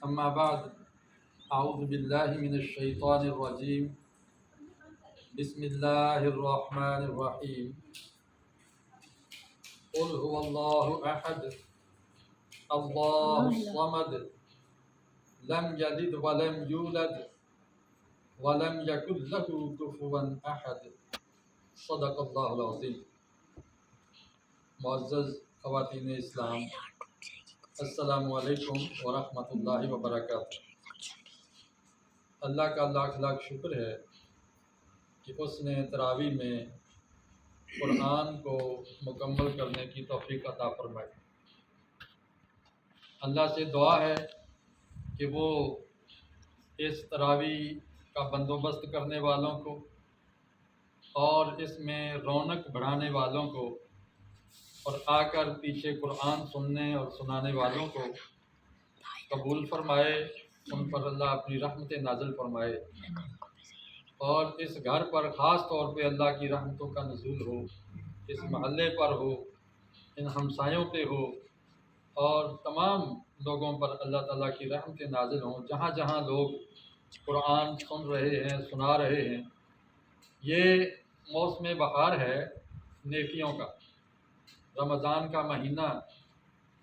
أما بعد أعوذ بالله من الشيطان الرجيم بسم الله الرحمن الرحيم قل هو الله أحد الله الصمد لم يلد ولم يولد ولم يكن له كفوا أحد صدق اللہ العظیم۔ معزز خواتین اسلام، السلام علیکم ورحمۃ اللہ وبرکاتہ۔ اللہ کا لاکھ لاکھ شکر ہے کہ اس نے تراویح میں قرآن کو مکمل کرنے کی توفیق عطا فرمائی۔ اللہ سے دعا ہے کہ وہ اس تراویح کا بندوبست کرنے والوں کو اور اس میں رونق بڑھانے والوں کو اور آ کر پیچھے قرآن سننے اور سنانے والوں کو قبول فرمائے، ان پر اللہ اپنی رحمت نازل فرمائے، اور اس گھر پر خاص طور پہ اللہ کی رحمتوں کا نزول ہو، اس محلے پر ہو، ان ہمسایوں پہ ہو، اور تمام لوگوں پر اللہ تعالیٰ کی رحمتیں نازل ہوں جہاں جہاں لوگ قرآن سن رہے ہیں، سنا رہے ہیں۔ یہ موسم بہار ہے نیکیوں کا، رمضان کا مہینہ۔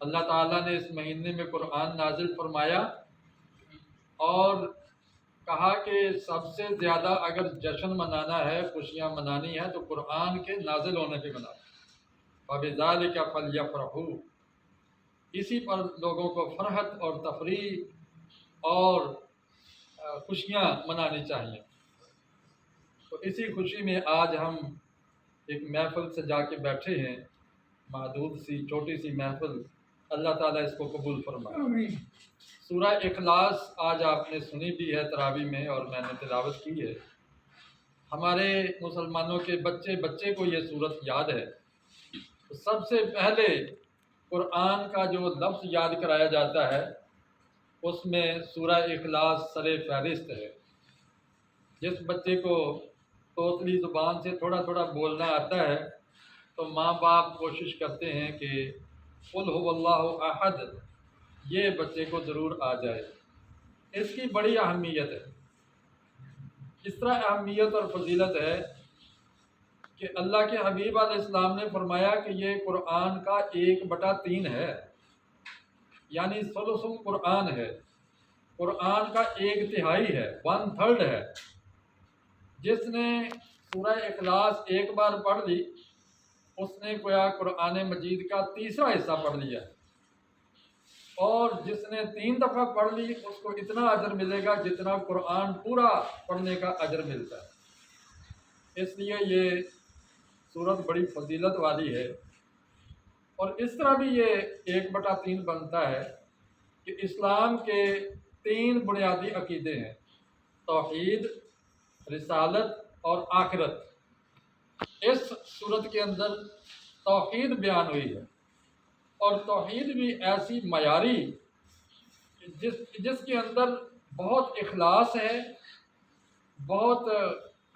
اللہ تعالیٰ نے اس مہینے میں قرآن نازل فرمایا اور کہا کہ سب سے زیادہ اگر جشن منانا ہے، خوشیاں منانی ہے، تو قرآن کے نازل ہونے پہ منانا۔ فَبِذَلِكَ فَلْيَفْرَحُوا، اسی پر لوگوں کو فرحت اور تفریح اور خوشیاں منانی چاہیے۔ تو اسی خوشی میں آج ہم ایک محفل سے جا کے بیٹھے ہیں، محدود سی چھوٹی سی محفل۔ اللہ تعالیٰ اس کو قبول فرمائے۔ سورہ اخلاص آج آپ نے سنی بھی ہے تراویح میں، اور میں نے تلاوت کی ہے۔ ہمارے مسلمانوں کے بچے بچے کو یہ سورت یاد ہے۔ تو سب سے پہلے قرآن کا جو لفظ یاد کرایا جاتا ہے اس میں سورہ اخلاص سر فہرست ہے۔ جس بچے کو توتلی زبان سے تھوڑا تھوڑا بولنا آتا ہے تو ماں باپ کوشش کرتے ہیں کہ قل هو اللہ احد یہ بچے کو ضرور آ جائے۔ اس کی بڑی اہمیت ہے۔ اس طرح اہمیت اور فضیلت ہے کہ اللہ کے حبیب علیہ السلام نے فرمایا کہ یہ قرآن کا 1/3 ہے، یعنی ثلث قرآن ہے، قرآن کا 1/3 ہے، 1/3 ہے۔ جس نے سورہ اخلاص ایک بار پڑھ لی اس نے گویا قرآن مجید کا 3واں حصہ پڑھ لیا، اور جس نے 3 دفعہ پڑھ لی اس کو اتنا اجر ملے گا جتنا قرآن پورا پڑھنے کا اجر ملتا ہے۔ اس لیے یہ سورت بڑی فضیلت والی ہے۔ اور اس طرح بھی یہ 1/3 بنتا ہے کہ اسلام کے 3 بنیادی عقیدے ہیں: توحید، رسالت اور آخرت۔ اس صورت کے اندر توحید بیان ہوئی ہے، اور توحید بھی ایسی معیاری جس کے اندر بہت اخلاص ہے، بہت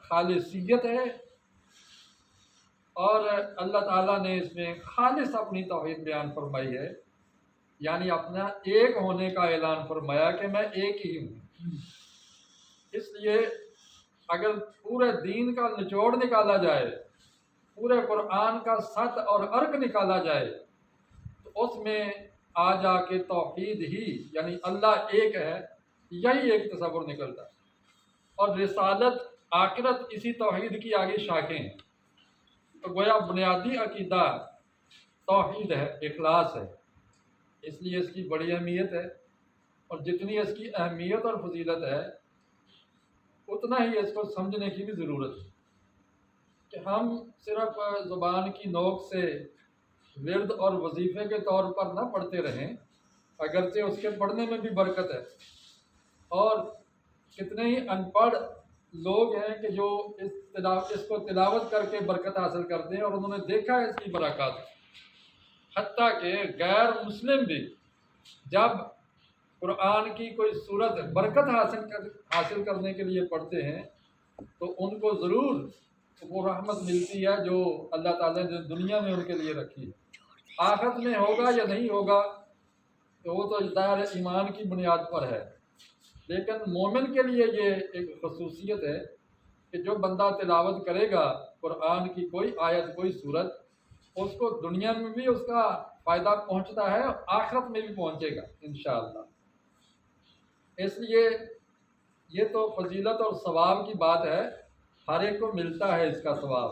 خالصیت ہے، اور اللہ تعالیٰ نے اس میں خالص اپنی توحید بیان فرمائی ہے، یعنی اپنا ایک ہونے کا اعلان فرمایا کہ میں ایک ہی ہوں۔ اس لیے اگر پورے دین کا نچوڑ نکالا جائے، پورے قرآن کا سط اور عرق نکالا جائے، تو اس میں آ جا کے توحید ہی، یعنی اللہ ایک ہے، یہی ایک تصور نکلتا ہے۔ اور رسالت، آخرت اسی توحید کی آگے شاخیں ہیں۔ تو گویا بنیادی عقیدہ توحید ہے، اخلاص ہے۔ اس لیے اس کی بڑی اہمیت ہے، اور جتنی اس کی اہمیت اور فضیلت ہے اتنا ہی اس کو سمجھنے کی بھی ضرورت ہے کہ ہم صرف زبان کی نوک سے ورد اور وظیفے کے طور پر نہ پڑھتے رہیں، اگرچہ اس کے پڑھنے میں بھی برکت ہے۔ اور کتنے ہی ان پڑھ لوگ ہیں کہ جو اس کو تلاوت کر کے برکت حاصل کرتے ہیں، اور انہوں نے دیکھا ہے اس کی برکات۔ حتیٰ کہ غیر مسلم بھی جب قرآن کی کوئی صورت برکت حاصل کرنے کے لیے پڑھتے ہیں تو ان کو ضرور وہ رحمت ملتی ہے جو اللہ تعالیٰ نے دنیا میں ان کے لیے رکھی ہے۔ آخرت میں ہوگا یا نہیں ہوگا تو وہ تو ظاہر ایمان کی بنیاد پر ہے، لیکن مومن کے لیے یہ ایک خصوصیت ہے کہ جو بندہ تلاوت کرے گا قرآن کی کوئی آیت کوئی صورت، اس کو دنیا میں بھی اس کا فائدہ پہنچتا ہے اور آخرت میں بھی پہنچے گا انشاءاللہ۔ اس لیے یہ تو فضیلت اور ثواب کی بات ہے، ہر ایک کو ملتا ہے اس کا ثواب۔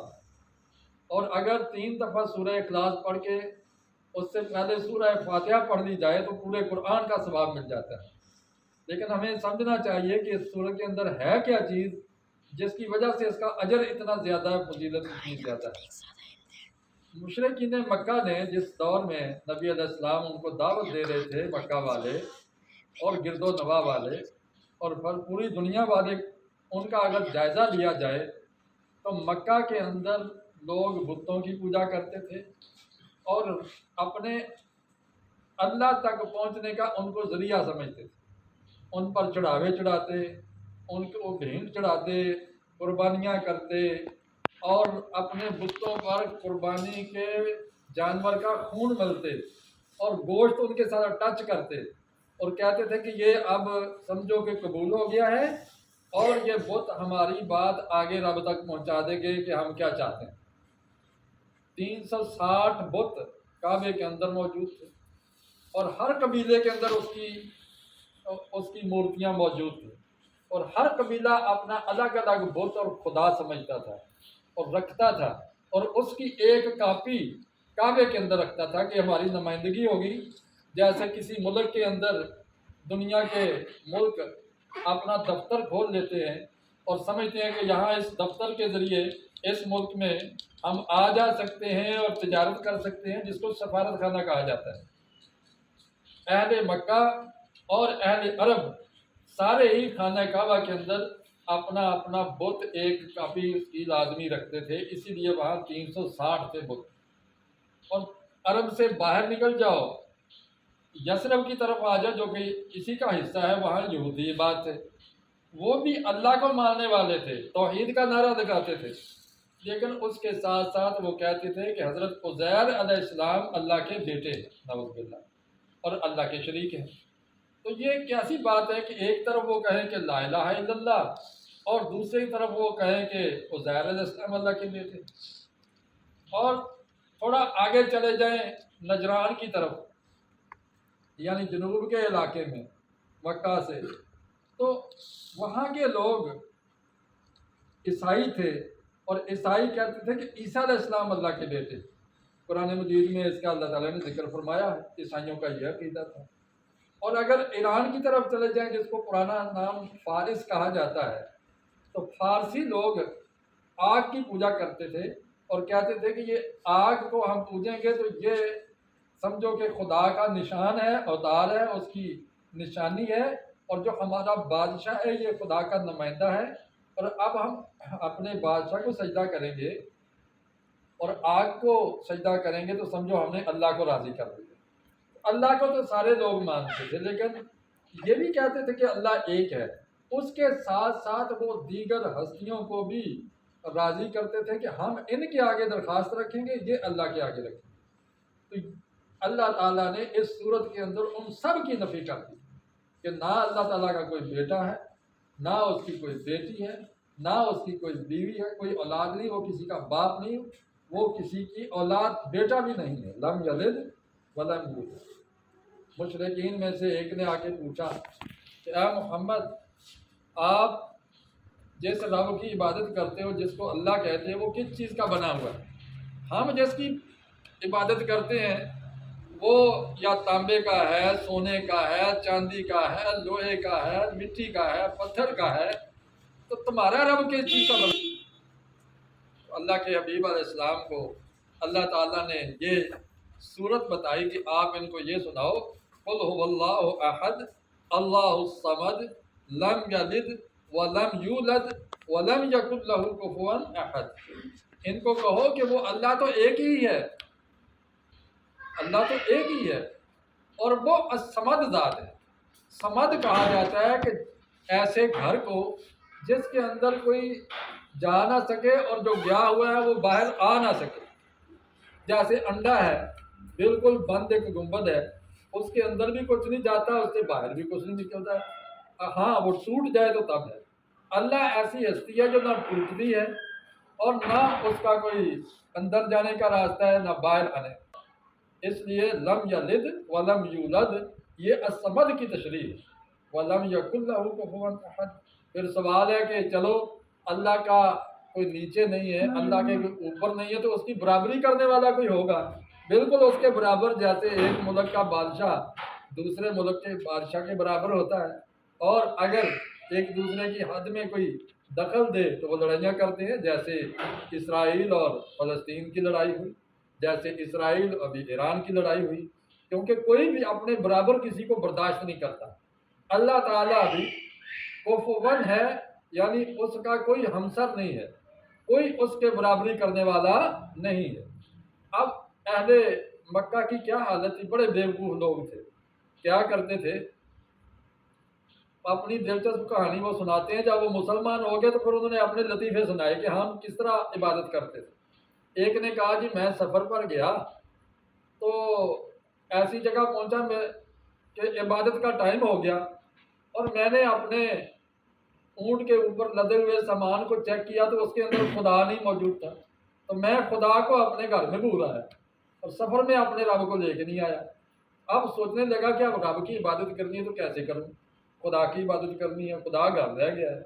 اور اگر 3 دفعہ سورہ اخلاص پڑھ کے اس سے پہلے سورہ فاتحہ پڑھ لی جائے تو پورے قرآن کا ثواب مل جاتا ہے۔ لیکن ہمیں سمجھنا چاہیے کہ اس سورہ کے اندر ہے کیا چیز جس کی وجہ سے اس کا اجر اتنا زیادہ ہے، فضیلت اتنی زیادہ ہے۔ مشرکین مکہ نے جس دور میں نبی علیہ السلام ان کو دعوت دے رہے تھے، مکہ والے اور گرد و نواح والے اور پوری دنیا والے، ان کا اگر جائزہ لیا جائے تو مکہ کے اندر لوگ بتوں کی پوجا کرتے تھے اور اپنے اللہ تک پہنچنے کا ان کو ذریعہ سمجھتے تھے، ان پر چڑھاوے چڑھاتے، ان کو بھیڑ چڑھاتے، قربانیاں کرتے اور اپنے بتوں پر قربانی کے جانور کا خون ملتے اور گوشت ان کے ساتھ ٹچ کرتے اور کہتے تھے کہ یہ اب سمجھو کہ قبول ہو گیا ہے اور یہ بت ہماری بات آگے رب تک پہنچا دیں گے کہ ہم کیا چاہتے ہیں۔ 360 بت کعبے کے اندر موجود تھے اور ہر قبیلے کے اندر اس کی مورتیاں موجود تھیں اور ہر قبیلہ اپنا الگ الگ بت اور خدا سمجھتا تھا اور رکھتا تھا، اور اس کی ایک کاپی کعبے کے اندر رکھتا تھا کہ ہماری نمائندگی ہوگی۔ جیسے کسی ملک کے اندر دنیا کے ملک اپنا دفتر کھول لیتے ہیں اور سمجھتے ہیں کہ یہاں اس دفتر کے ذریعے اس ملک میں ہم آ جا سکتے ہیں اور تجارت کر سکتے ہیں، جس کو سفارت خانہ کہا جاتا ہے۔ اہل مکہ اور اہل عرب سارے ہی خانہ کعبہ کے اندر اپنا اپنا بت ایک کاپی کی لازمی رکھتے تھے، اسی لیے وہاں 360 تھے بت۔ اور عرب سے باہر نکل جاؤ، یثرب کی طرف آ جاؤ جو کہ اسی کا حصہ ہے، وہاں یہودی بات تھے، وہ بھی اللہ کو ماننے والے تھے، توحید کا نعرہ لگاتے تھے، لیکن اس کے ساتھ ساتھ وہ کہتے تھے کہ حضرت عزیر علیہ السلام اللہ کے بیٹے ہیں، نعوذ باللہ، اور اللہ کے شریک ہیں۔ تو یہ کیسی بات ہے کہ ایک طرف وہ کہیں کہ لا الہ الا اللہ اور دوسری طرف وہ کہیں کہ عزیر علیہ السلام اللہ کے بیٹے۔ اور تھوڑا آگے چلے جائیں نجران کی طرف، یعنی جنوب کے علاقے میں مکہ سے، تو وہاں کے لوگ عیسائی تھے اور عیسائی کہتے تھے کہ عیسیٰ علیہ السلام اللہ کے بیٹے۔ قرآن مجید میں اس کا اللہ تعالیٰ نے ذکر فرمایا ہے، عیسائیوں کا یہ عقیدہ تھا۔ اور اگر ایران کی طرف چلے جائیں جس کو پرانا نام فارس کہا جاتا ہے، تو فارسی لوگ آگ کی پوجا کرتے تھے اور کہتے تھے کہ یہ آگ کو ہم پوجیں گے تو یہ سمجھو کہ خدا کا نشان ہے، اوتار ہے، اس کی نشانی ہے، اور جو ہمارا بادشاہ ہے یہ خدا کا نمائندہ ہے، اور اب ہم اپنے بادشاہ کو سجدہ کریں گے اور آگ کو سجدہ کریں گے تو سمجھو ہم نے اللہ کو راضی کر دیا۔ اللہ کو تو سارے لوگ مانتے تھے، لیکن یہ بھی کہتے تھے کہ اللہ ایک ہے، اس کے ساتھ ساتھ وہ دیگر ہستیوں کو بھی راضی کرتے تھے کہ ہم ان کے آگے درخواست رکھیں گے، یہ اللہ کے آگے رکھیں گے۔ تو اللہ تعالیٰ نے اس صورت کے اندر ان سب کی نفی کر دی کہ نہ اللہ تعالیٰ کا کوئی بیٹا ہے، نہ اس کی کوئی بیٹی ہے، نہ اس کی کوئی بیوی ہے، کوئی اولاد نہیں، وہ کسی کا باپ نہیں، وہ کسی کی اولاد بیٹا بھی نہیں ہے، لم یلد ولم یولد۔ مشرکین میں سے ایک نے آ کے پوچھا کہ اے محمد، آپ جس رب کی عبادت کرتے ہو، جس کو اللہ کہتے ہیں، وہ کس چیز کا بنا ہوا ہے؟ ہم جس کی عبادت کرتے ہیں وہ یا تانبے کا ہے، سونے کا ہے، چاندی کا ہے، لوہے کا ہے، مٹی کا ہے، پتھر کا ہے، تو تمہارا رب کس چیز کا بنا؟ اللہ کے حبیب علیہ السلام کو اللہ تعالیٰ نے یہ صورت بتائی کہ آپ ان کو یہ سناؤ، قل هو اللہ احد اللہ الصمد لم یلد ولم یولد ولم یکن لہ کفوا احد۔ ان کو کہو کہ وہ اللہ تو ایک ہی ہے، اللہ تو ایک ہی ہے، اور وہ الصمد ذات ہے۔ صمد کہا جاتا ہے کہ ایسے گھر کو جس کے اندر کوئی جا نہ سکے اور جو گیا ہوا ہے وہ باہر آ نہ سکے۔ جیسے انڈا ہے، بالکل بند ایک گنبد ہے، اس کے اندر بھی کچھ نہیں جاتا، اس سے باہر بھی کچھ نہیں نکلتا، ہاں وہ ٹوٹ جائے تو تب ہے۔ اللہ ایسی ہستی ہے جو نہ ٹوٹتی ہے اور نہ اس کا کوئی اندر جانے کا راستہ ہے نہ باہر آنے کا۔ اس لیے لم یلد ولم یولد یہ الصمد کی تشریح ہے، ولم یکن لہ کفوا احد۔ پھر سوال ہے کہ چلو اللہ کا کوئی نیچے نہیں ہے، اللہ کے کوئی اوپر نہیں ہے، تو اس کی برابری کرنے والا کوئی ہوگا؟ بالکل اس کے برابر، جیسے ایک ملک کا بادشاہ دوسرے ملک کے بادشاہ کے برابر ہوتا ہے، اور اگر ایک دوسرے کی حد میں کوئی دخل دے تو وہ لڑائیاں کرتے ہیں، جیسے اسرائیل اور فلسطین کی لڑائی ہوئی، جیسے اسرائیل ابھی ایران کی لڑائی ہوئی، کیونکہ کوئی بھی اپنے برابر کسی کو برداشت نہیں کرتا۔ اللہ تعالیٰ بھی کفوا ہے، یعنی اس کا کوئی ہمسر نہیں ہے، کوئی اس کے برابری کرنے والا نہیں ہے۔ اب اہل مکہ کی کیا حالت تھی؟ بڑے بیوقوف لوگ تھے، کیا کرتے تھے؟ اپنی دلچسپ کہانی وہ سناتے ہیں، جب وہ مسلمان ہو گئے تو پھر انہوں نے اپنے لطیفے سنائے کہ ہم کس طرح عبادت کرتے تھے۔ ایک نے کہا جی میں سفر پر گیا تو ایسی جگہ پہنچا میں کہ عبادت کا ٹائم ہو گیا، اور میں نے اپنے اونٹ کے اوپر لدے ہوئے سامان کو چیک کیا تو اس کے اندر خدا نہیں موجود تھا، تو میں خدا کو اپنے گھر میں بھول آیا اور سفر میں اپنے رب کو لے کے نہیں آیا۔ اب سوچنے لگا کہ اب رب کی عبادت کرنی ہے تو کیسے کروں، خدا کی عبادت کرنی ہے، خدا گھر رہ گیا ہے۔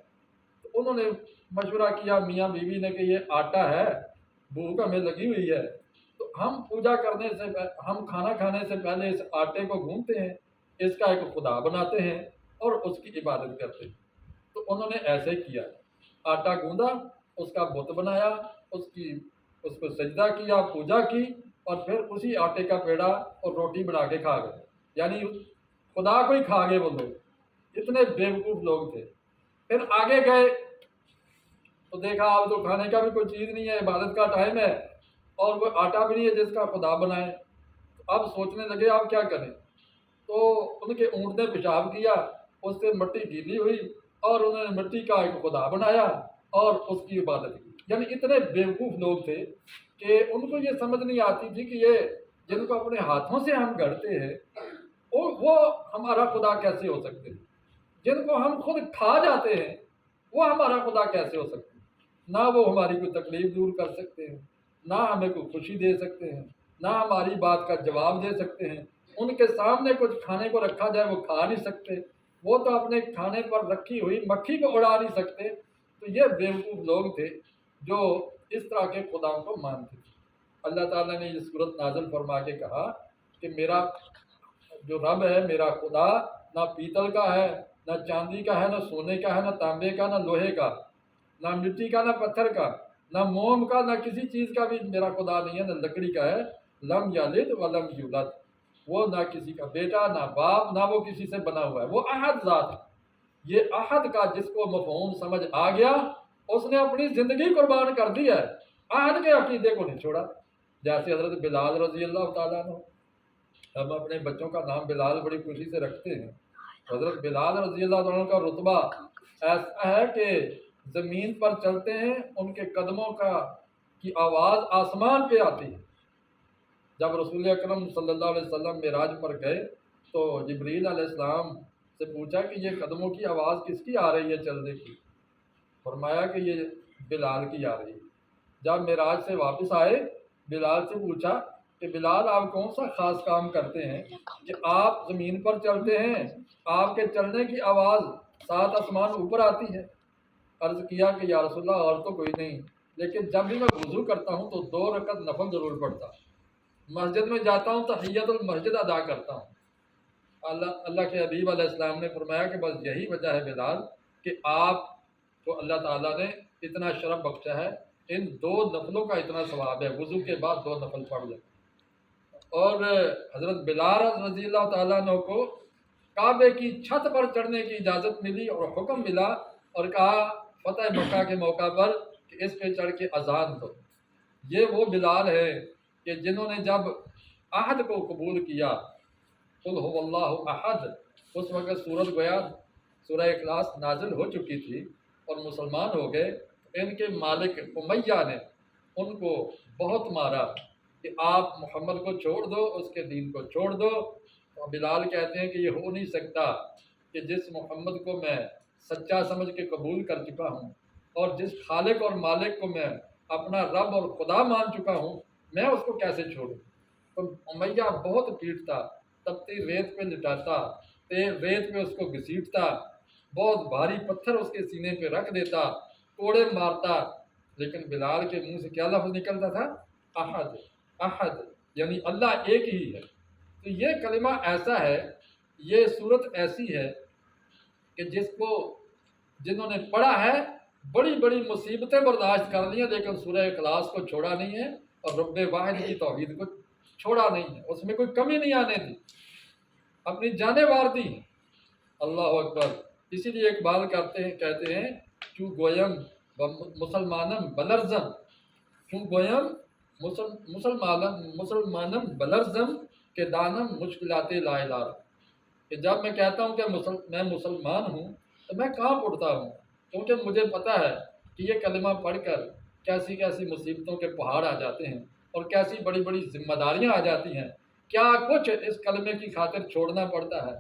تو انہوں نے مشورہ کیا میاں بیوی نے کہ یہ آٹا ہے، بھوک ہمیں لگی ہوئی ہے، تو ہم پوجا کرنے سے ہم کھانا کھانے سے پہلے اس آٹے کو گھومتے ہیں، اس کا ایک خدا بناتے ہیں اور اس کی عبادت کرتے ہیں۔ تو انہوں نے ایسے کیا، آٹا گوندا، اس کا بت بنایا، اس کو سجدہ کیا، پوجا کی، اور پھر اسی آٹے کا پیڑا اور روٹی بنا کے کھا گئے، یعنی خدا کو ہی کھا گئے وہ لوگ، اتنے بیوقوف لوگ تھے۔ پھر آگے گئے تو دیکھا اب تو کھانے کا بھی کوئی چیز نہیں ہے، عبادت کا ٹائم ہے، اور وہ آٹا بھی نہیں ہے جس کا خدا بنائے۔ اب سوچنے لگے اب کیا کریں، تو ان کے اونٹ نے پیشاب کیا، اس سے مٹی گیلی ہوئی اور انہوں نے مٹی کا ایک خدا بنایا اور اس کی عبادت کی۔ یعنی اتنے بیوقوف لوگ تھے کہ ان کو یہ سمجھ نہیں آتی تھی کہ یہ جن کو اپنے ہاتھوں سے ہم گڑھتے ہیں وہ ہمارا خدا کیسے ہو سکتے ہیں، جن کو ہم خود کھا جاتے ہیں وہ ہمارا خدا کیسے ہو سکتے ہیں؟ نہ وہ ہماری کوئی تکلیف دور کر سکتے ہیں، نہ ہمیں کوئی خوشی دے سکتے ہیں، نہ ہماری بات کا جواب دے سکتے ہیں۔ ان کے سامنے کچھ کھانے کو رکھا جائے وہ کھا نہیں سکتے، وہ تو اپنے کھانے پر رکھی ہوئی مکھی کو اڑا نہیں سکتے۔ تو یہ بیوقوف لوگ تھے جو اس طرح کے خداؤں کو مانتے تھے۔ اللہ تعالیٰ نے یہ صورت نازل فرما کے کہا کہ میرا جو رب ہے، میرا خدا نہ پیتل کا ہے، نہ چاندی کا ہے، نہ سونے کا ہے، نہ تانبے کا، نہ لوہے کا، نہ مٹی کا، نہ پتھر کا، نہ موم کا، نہ کسی چیز کا بھی میرا خدا نہیں ہے، نہ لکڑی کا ہے۔ لم یلد ولم یولد، وہ نہ کسی کا بیٹا نہ باپ، نہ وہ کسی سے بنا ہوا ہے، وہ احد ذات ہے۔ یہ احد کا جس کو مفہوم سمجھ آ گیا اس نے اپنی زندگی قربان کر دی ہے، احد کے عقیدے کو نہیں چھوڑا۔ جیسے حضرت بلال رضی اللہ تعالیٰ عنہ، ہم اپنے بچوں کا نام بلال بڑی خوشی سے رکھتے ہیں۔ حضرت بلال رضی اللہ عنہ کا رتبہ ایسا ہے کہ زمین پر چلتے ہیں ان کے قدموں کی آواز آسمان پہ آتی ہے۔ جب رسول اکرم صلی اللہ علیہ وسلم معراج پر گئے تو جبریل علیہ السلام سے پوچھا کہ یہ قدموں کی آواز کس کی آ رہی ہے چلنے کی؟ فرمایا کہ یہ بلال کی آ رہی ہے۔ جب معراج سے واپس آئے بلال سے پوچھا کہ بلال آپ کون سا خاص کام کرتے ہیں کہ آپ زمین پر چلتے ہیں، آپ کے چلنے کی آواز 7 آسمان اوپر آتی ہے؟ عرض کیا کہ یا رسول اللہ اور تو کوئی نہیں، لیکن جب بھی میں وضو کرتا ہوں تو 2 رکعت نفل ضرور پڑھتا ہوں، مسجد میں جاتا ہوں تحیت المسجد ادا کرتا ہوں۔ اللہ کے حبیب علیہ السلام نے فرمایا کہ بس یہی وجہ ہے بلال کہ آپ کو اللہ تعالیٰ نے اتنا شرف بخشا ہے، ان 2 نفلوں کا اتنا ثواب ہے، وضو کے بعد 2 نفل پڑھ لیں۔ اور حضرت بلال رضی اللہ تعالیٰ عنہ کو کعبے کی چھت پر چڑھنے کی اجازت ملی اور حکم ملا اور کہا فتح مکہ کے موقع پر کہ اس پہ چڑھ کے اذان دو۔ یہ وہ بلال ہے کہ جنہوں نے جب عہد کو قبول کیا، قل هو اللہ احد، اس وقت سورۃ گویا سورہ اخلاص نازل ہو چکی تھی اور مسلمان ہو گئے۔ ان کے مالک امیہ نے ان کو بہت مارا کہ آپ محمد کو چھوڑ دو، اس کے دین کو چھوڑ دو، تو بلال کہتے ہیں کہ یہ ہو نہیں سکتا کہ جس محمد کو میں سچا سمجھ کے قبول کر چکا ہوں اور جس خالق اور مالک کو میں اپنا رب اور خدا مان چکا ہوں، میں اس کو کیسے چھوڑوں؟ تو امیہ بہت پیٹتا، تپتی ریت پہ لٹاتا، ریت پہ اس کو گھسیٹتا، بہت بھاری پتھر اس کے سینے پہ رکھ دیتا، کوڑے مارتا، لیکن بلال کے منہ سے کیا لفظ نکلتا تھا؟ احد، احد، یعنی اللہ ایک ہی ہے۔ تو یہ کلمہ ایسا ہے، یہ صورت ایسی ہے کہ جنہوں نے پڑھا ہے بڑی بڑی مصیبتیں برداشت کر لی ہیں، لیکن سورہ اخلاص کو چھوڑا نہیں ہے اور رب واحد کی توحید کو چھوڑا نہیں ہے، اس میں کوئی کمی نہیں آنے دی، اپنی جانیں وار دی۔ اللہ اکبر۔ اسی لیے اقبال کہتے ہیں چوں گویم مسلمانم بلرزم، چوں گویم مسلمانم بلرزم کہ دانم مشکلات لا الہ، کہ جب میں کہتا ہوں کہ میں مسلمان ہوں تو میں کہاں اٹھتا ہوں، کیونکہ مجھے پتہ ہے کہ یہ کلمہ پڑھ کر کیسی کیسی مصیبتوں کے پہاڑ آ جاتے ہیں اور کیسی بڑی بڑی ذمہ داریاں آ جاتی ہیں، کیا کچھ اس کلمے کی خاطر چھوڑنا پڑتا ہے،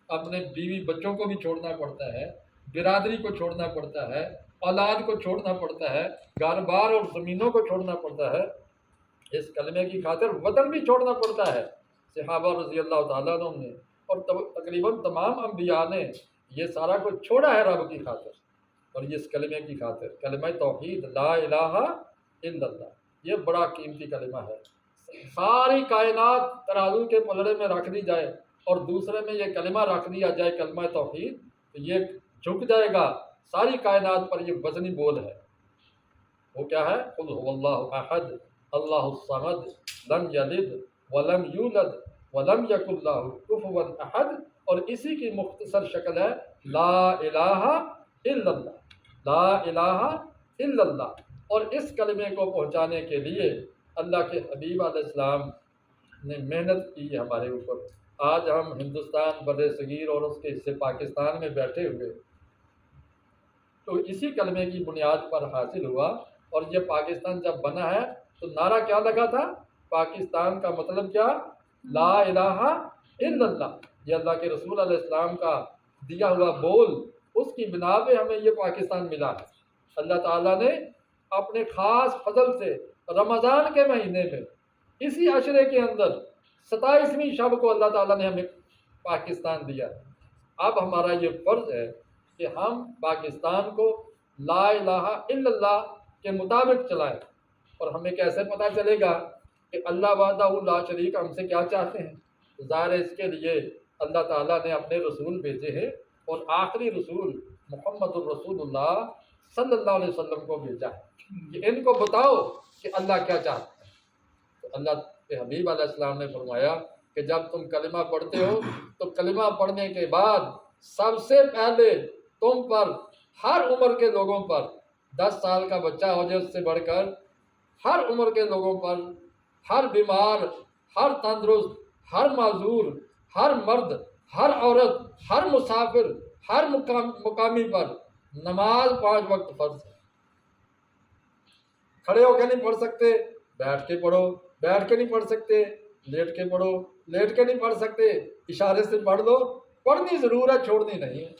اپنے بیوی بچوں کو بھی چھوڑنا پڑتا ہے، برادری کو چھوڑنا پڑتا ہے، اولاد کو چھوڑنا پڑتا ہے، گھر بار اور زمینوں کو چھوڑنا پڑتا ہے، اس کلمے کی خاطر وطن بھی چھوڑنا پڑتا ہے۔ صحابہ رضی اللہ تعالیٰ عنہ نے اور تقریباً تمام انبیاء نے یہ سارا کچھ چھوڑا ہے رب کی خاطر اور یہ اس کلمے کی خاطر، کلمہ توحید لا الہ الا اللہ، یہ بڑا قیمتی کلمہ ہے۔ ساری کائنات ترازو کے پلڑے میں رکھ دی جائے اور دوسرے میں یہ کلمہ رکھ دیا جائے، کلمہ توحید، تو یہ جھک جائے گا ساری کائنات پر، یہ وزنی بول ہے۔ وہ کیا ہے؟ قل هو اللہ احد اللہ الصمد لم یلد ولم یولد ولم یکن لہ کفوا احد، اور اسی کی مختصر شکل ہے لا الہ الا اللہ، لا الہ الا اللہ۔ اور اس کلمے کو پہنچانے کے لیے اللہ کے حبیب علیہ السلام نے محنت کی ہے ہمارے اوپر۔ آج ہم ہندوستان بر صغیر اور اس کے حصے پاکستان میں بیٹھے ہوئے تو اسی کلمے کی بنیاد پر حاصل ہوا، اور یہ پاکستان جب بنا ہے تو نعرہ کیا لگا تھا؟ پاکستان کا مطلب کیا؟ لا الہ الا اللہ۔ یہ اللہ کے رسول علیہ السلام کا دیا ہوا بول، اس کی بنا پہ ہمیں یہ پاکستان ملا ہے۔ اللہ تعالیٰ نے اپنے خاص فضل سے رمضان کے مہینے میں اسی عشرے کے اندر 27ویں شب کو اللہ تعالیٰ نے ہمیں پاکستان دیا۔ اب ہمارا یہ فرض ہے کہ ہم پاکستان کو لا الہ الا اللہ کے مطابق چلائیں، اور ہمیں کیسے پتہ چلے گا کہ اللہ وحدہ لا شریک ہم سے کیا چاہتے ہیں؟ ظاہر ہے اس کے لیے اللہ تعالیٰ نے اپنے رسول بھیجے ہیں، اور آخری رسول محمد الرسول اللہ صلی اللہ علیہ وسلم کو بھیجا ہے کہ ان کو بتاؤ کہ اللہ کیا چاہتا ہے۔ تو اللہ کے حبیب علیہ السلام نے فرمایا کہ جب تم کلمہ پڑھتے ہو تو کلمہ پڑھنے کے بعد سب سے پہلے تم پر، ہر عمر کے لوگوں پر، 10 سال کا بچہ ہو جائے اس سے بڑھ کر ہر عمر کے لوگوں پر، ہر بیمار، ہر تندرست، ہر معذور، ہر مرد، ہر عورت، ہر مسافر، ہر مقامی پر نماز 5 وقت فرض ہے۔ کھڑے ہو کے نہیں پڑھ سکتے، بیٹھ کے پڑھو، بیٹھ کے نہیں پڑھ سکتے، لیٹ کے پڑھو، لیٹ کے نہیں پڑھ سکتے، اشارے سے پڑھ لو، پڑھنی ضرور ہے، چھوڑنی نہیں ہے۔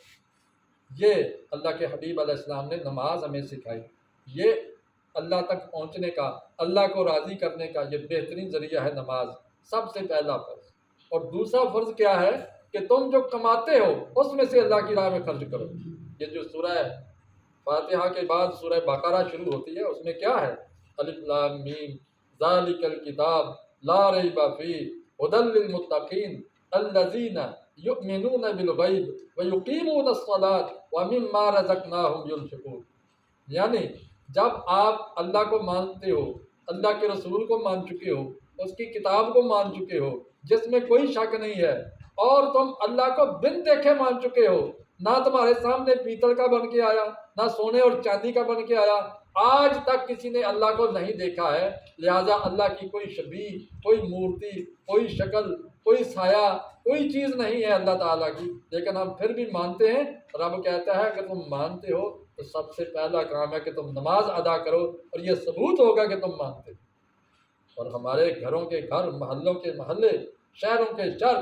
یہ اللہ کے حبیب علیہ السلام نے نماز ہمیں سکھائی۔ یہ اللہ تک پہنچنے کا، اللہ کو راضی کرنے کا یہ بہترین ذریعہ ہے نماز، سب سے پہلا فرض۔ اور دوسرا فرض کیا ہے کہ تم جو کماتے ہو اس میں سے اللہ کی راہ میں خرچ کرو۔ یہ جو سورہ فاتحہ کے بعد سورہ بقرہ شروع ہوتی ہے، اس میں کیا ہے؟ الف لام میم ذالک الکتاب لا ریب فیہ ھدی للمتقین الذین یؤمنون بالغیب ویقیمون الصلاۃ ومما رزقناہم ینفقون۔ یعنی جب آپ اللہ کو مانتے ہو، اللہ کے رسول کو مان چکے ہو، اس کی کتاب کو مان چکے ہو جس میں کوئی شک نہیں ہے، اور تم اللہ کو بن دیکھے مان چکے ہو، نہ تمہارے سامنے پیتل کا بن کے آیا، نہ سونے اور چاندی کا بن کے آیا، آج تک کسی نے اللہ کو نہیں دیکھا ہے، لہٰذا اللہ کی کوئی شبیہ، کوئی مورتی، کوئی شکل، کوئی سایہ، کوئی چیز نہیں ہے اللہ تعالیٰ کی، لیکن ہم پھر بھی مانتے ہیں۔ رب کہتا ہے اگر تم مانتے ہو تو سب سے پہلا کام ہے کہ تم نماز ادا کرو، اور یہ ثبوت ہوگا کہ تم مانتے ہو۔ اور ہمارے گھروں کے گھر، محلوں کے محلے، شہروں کے شہر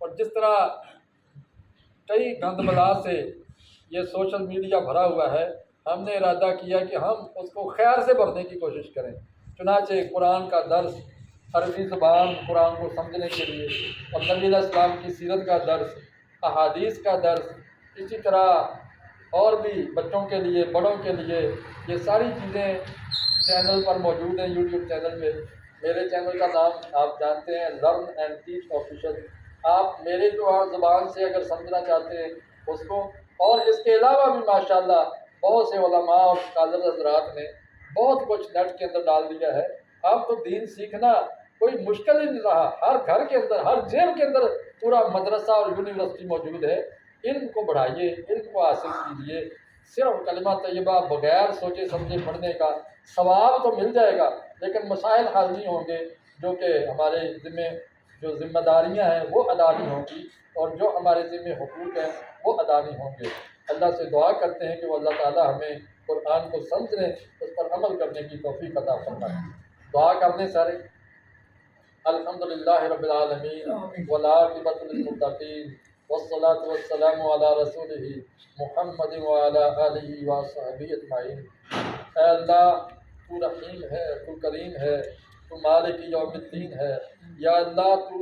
اور جس طرح کئی گند بلا سے یہ سوشل میڈیا بھرا ہوا ہے، ہم نے ارادہ کیا کہ ہم اس کو خیر سے بھرنے کی کوشش کریں۔ چنانچہ قرآن کا درس، عربی زبان قرآن کو سمجھنے کے لیے، اور نبی علیہ السلام کی سیرت کا درس، احادیث کا درس، اسی طرح اور بھی بچوں کے لیے، بڑوں کے لیے یہ ساری چیزیں چینل پر موجود ہیں، یوٹیوب چینل میں۔ میرے چینل کا نام آپ جانتے ہیں، لرن اینڈ ٹیچ آفیشل۔ آپ میرے جو زبان سے اگر سمجھنا چاہتے ہیں اس کو، اور اس کے علاوہ بھی ماشاءاللہ بہت سے علماء اور اسکالر حضرات نے بہت کچھ نیٹ کے اندر ڈال دیا ہے۔ اب تو دین سیکھنا کوئی مشکل ہی نہیں رہا، ہر گھر کے اندر، ہر جیب کے اندر پورا مدرسہ اور یونیورسٹی موجود ہے۔ علم کو بڑھائیے، علم کو حاصل کیجیے۔ صرف کلمہ طیبہ بغیر سوچے سمجھے پڑھنے کا ثواب تو مل جائے گا، لیکن مسائل حل نہیں ہوں گے، جو کہ ہمارے ذمہ داریاں ہیں وہ ادا نہیں ہوں گی، اور جو ہمارے ذمہ حقوق ہیں وہ ادا نہیں ہوں گے۔ اللہ سے دعا کرتے ہیں کہ وہ اللہ تعالیٰ ہمیں قرآن کو سمجھنے، اس پر عمل کرنے کی توفیق عطا فرمائے۔ دعا کرنے سارے۔ الحمدللہ رب العالمین والعاقبۃ للمتقین والصلاة والسلام علی رسولہ محمد وعلی آلہ وصحبہ اجمعین۔ اے اللہ، تو رحیم ہے، تو کریم ہے، تو مالک یوم الدین ہے۔ یا اللہ، تو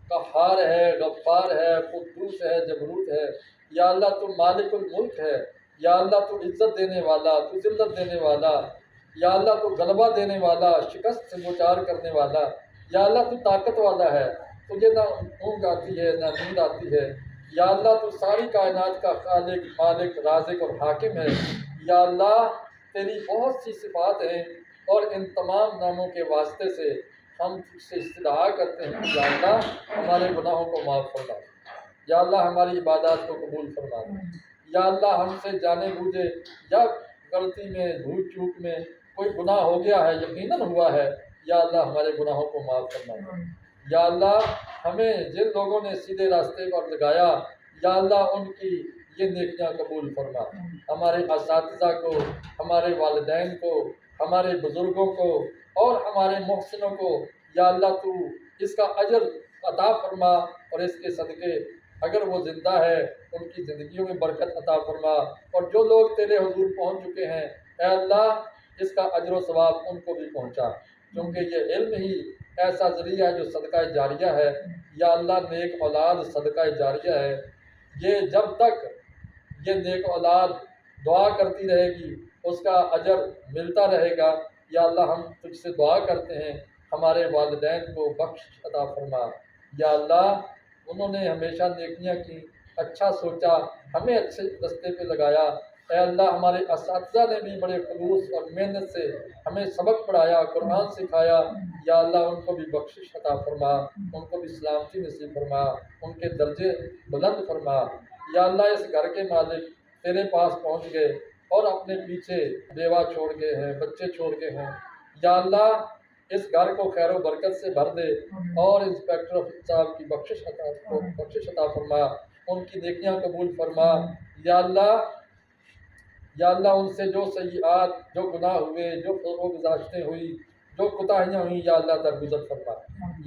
قہار ہے، غفار ہے، قدوس ہے، جبروت ہے۔ یا اللہ، تو مالک الملک ہے۔ یا اللہ، تو عزت دینے والا، تو ذلت دینے والا۔ یا اللہ، تو غلبہ دینے والا، شکست سے دوچار کرنے والا۔ یا اللہ، تو طاقت والا ہے، تجھے نہ اونگ آتی ہے نہ نیند آتی ہے۔ یا اللہ، تو ساری کائنات کا خالق، مالک، رازق اور حاکم ہے۔ یا اللہ، تیری بہت سی صفات ہیں، اور ان تمام ناموں کے واسطے سے ہم تجھ سے استدعا کرتے ہیں کہ یا اللہ ہمارے گناہوں کو معاف فرما، یا اللہ ہماری عبادات کو قبول فرما۔ یا اللہ، ہم سے جانے بوجھے یا غلطی میں، بھول چوک میں کوئی گناہ ہو گیا ہے، یقیناً ہوا ہے، یا اللہ ہمارے گناہوں کو معاف فرما۔ یا اللہ، ہمیں جن لوگوں نے سیدھے راستے پر لگایا، یا اللہ ان کی یہ نیکیاں قبول فرما۔ ہمارے اساتذہ کو، ہمارے والدین کو، ہمارے بزرگوں کو اور ہمارے محسنوں کو، یا اللہ تو اس کا اجر عطا فرما، اور اس کے صدقے اگر وہ زندہ ہے ان کی زندگیوں میں برکت عطا فرما، اور جو لوگ تیرے حضور پہنچ چکے ہیں اے اللہ اس کا اجر و ثواب ان کو بھی پہنچا، کیونکہ یہ علم ہی ایسا ذریعہ ہے جو صدقہ جاریہ ہے۔ یا اللہ، نیک اولاد صدقہ جاریہ ہے، یہ جب تک یہ نیک اولاد دعا کرتی رہے گی اس کا اجر ملتا رہے گا۔ یا اللہ، ہم تجھ سے دعا کرتے ہیں ہمارے والدین کو بخش عطا فرما۔ یا اللہ، انہوں نے ہمیشہ نیکیاں کی، اچھا سوچا، ہمیں اچھے راستے پہ لگایا۔ اے اللہ، ہمارے اساتذہ نے بھی بڑے خلوص اور محنت سے ہمیں سبق پڑھایا، قرآن سکھایا۔ یا اللہ، ان کو بھی بخشش عطا فرما، ان کو بھی سلامتی نصیب فرما، ان کے درجے بلند فرما۔ یا اللہ، اس گھر کے مالک تیرے پاس پہنچ گئے اور اپنے پیچھے بیوہ چھوڑ گئے ہیں، بچے چھوڑ گئے ہیں۔ یا اللہ، اس گھر کو خیر و برکت سے بھر دے، اور انسپیکٹر آفس صاحب کی بخشش عطا فرما، ان کی نیکیاں قبول فرما۔ یا اللہ، یا اللہ، ان سے جو سیئات، جو گناہ ہوئے، جو فروغ گزاشتیں ہوئی، جو کوتاہیاں ہوئیں، یا اللہ درگزر فرما۔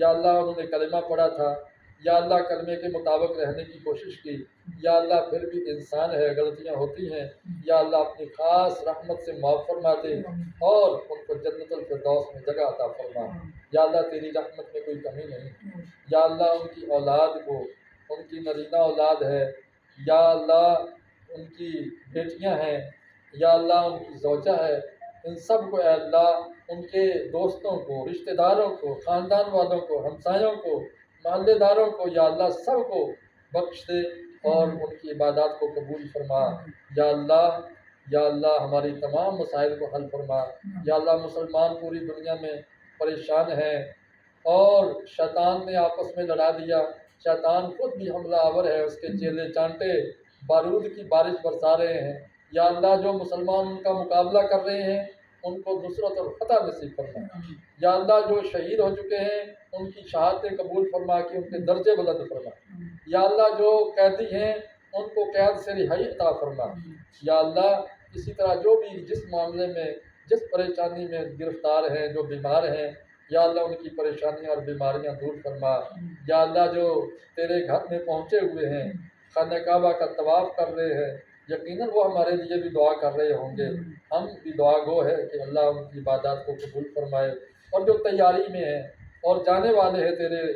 یا اللہ، انہوں نے کلمہ پڑھا تھا، یا اللہ کلمے کے مطابق رہنے کی کوشش کی، یا اللہ پھر بھی انسان ہے، غلطیاں ہوتی ہیں، یا اللہ اپنی خاص رحمت سے معاف فرما دے، اور ان کو جنت الفردوس میں جگہ عطا فرما۔ یا اللہ، تیری رحمت میں کوئی کمی نہیں۔ یا اللہ، ان کی اولاد کو، ان کی نرینہ اولاد ہے، یا اللہ ان کی بیٹیاں ہیں، یا اللہ ان کی زوجہ ہے، ان سب کو اے اللہ، ان کے دوستوں کو، رشتہ داروں کو، خاندان والوں کو، ہمسایوں کو، محلے داروں کو، یا اللہ سب کو بخش دے، اور ان کی عبادات کو قبول فرما۔ یا اللہ، یا اللہ ہماری تمام مسائل کو حل فرما۔ یا اللہ، مسلمان پوری دنیا میں پریشان ہیں، اور شیطان نے آپس میں لڑا دیا، شیطان خود بھی حملہ آور ہے، اس کے چیلے چانٹے بارود کی بارش برسا رہے ہیں۔ یا اللہ، جو مسلمان ان کا مقابلہ کر رہے ہیں ان کو نصرت اور فتح نصیب فرما۔ یا اللہ، جو شہید ہو چکے ہیں ان کی شہادتیں قبول فرما کے ان کے درجے بلند فرما۔ یا اللہ، جو قیدی ہیں ان کو قید سے رہائی عطا فرما۔ یا اللہ، اسی طرح جو بھی جس معاملے میں، جس پریشانی میں گرفتار ہیں، جو بیمار ہیں یا اللہ ان کی پریشانیاں اور بیماریاں دور فرما۔ یا اللہ جو تیرے گھر میں پہنچے ہوئے ہیں، خانہ کعبہ کا طواف کر رہے ہیں، یقیناً وہ ہمارے لیے بھی دعا کر رہے ہوں گے، ہم بھی دعا گو ہے کہ اللہ ان کی عبادات کو قبول فرمائے۔ اور جو تیاری میں ہیں اور جانے والے ہیں تیرے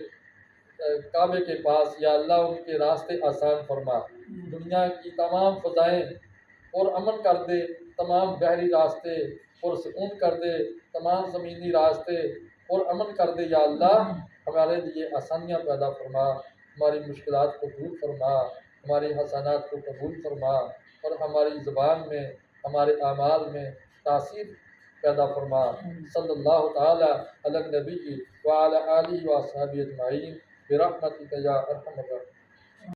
کعبے کے پاس، یا اللہ ان کے راستے آسان فرما، دنیا کی تمام فضائیں اور امن کر دے، تمام بحری راستے پرسکون کر دے، تمام زمینی راستے اور امن کر دے۔ یا اللہ ہمارے لیے آسانیاں پیدا فرما، ہماری مشکلات کو دور فرما، ہماری حسنات کو قبول فرما، اور ہماری زبان میں، ہمارے اعمال میں تاثیر پیدا فرما۔ صلی اللہ تعالی علی النبی وعلی آلہ و اصحابہ اجمعین برحمتک یا ارحم الراحمین۔